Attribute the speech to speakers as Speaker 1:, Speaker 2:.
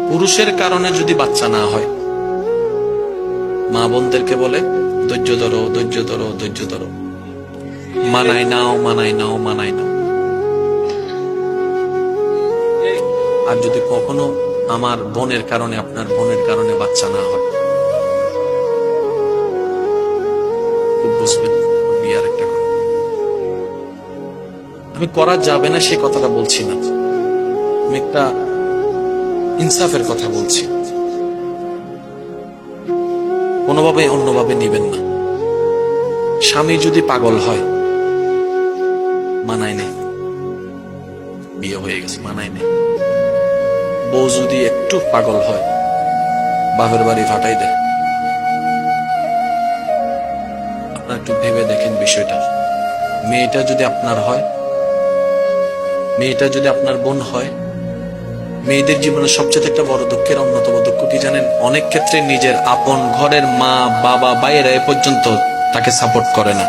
Speaker 1: পুরুষের কারণে যদি বাচ্চা না হয়, মা বোনদেরকে বলে ধৈর্য ধরো, ধৈর্য ধরো, ধৈর্য ধরো, মানাই নাও, মানাই নাও, মানাই নাও। আর যদি কখনো আমার বোনের কারণে, আপনার বোনের কারণে বাচ্চা না হয়, খুব বুঝবেন বিয়ার একটা কথা। আমি করা যাবে না সে কথাটা বলছি না, আমি একটা ইনসাফের কথা বলছি। কোনোভাবে অন্যভাবে নিবেন না। স্বামী যদি পাগল হয়, মানায় নেই, বিয়ে হয়ে গেছে, মানায় নেই। বউ যদি একটু পাগল হয়, বাপের বাড়ি ফাটাই দেয়। আপনার একটু ভেবে দেখেন বিষয়টা। মেয়েটা যদি আপনার হয়, মেয়েটা যদি আপনার বোন হয়, মেয়েদের জীবনে সবচেয়ে একটা বড় দুঃখের অন্যতম দুঃখ কি জানেন? অনেক ক্ষেত্রে নিজের আপন ঘরের মা, বাবা, ভাইয়েরা এ পর্যন্ত তাকে সাপোর্ট করে না।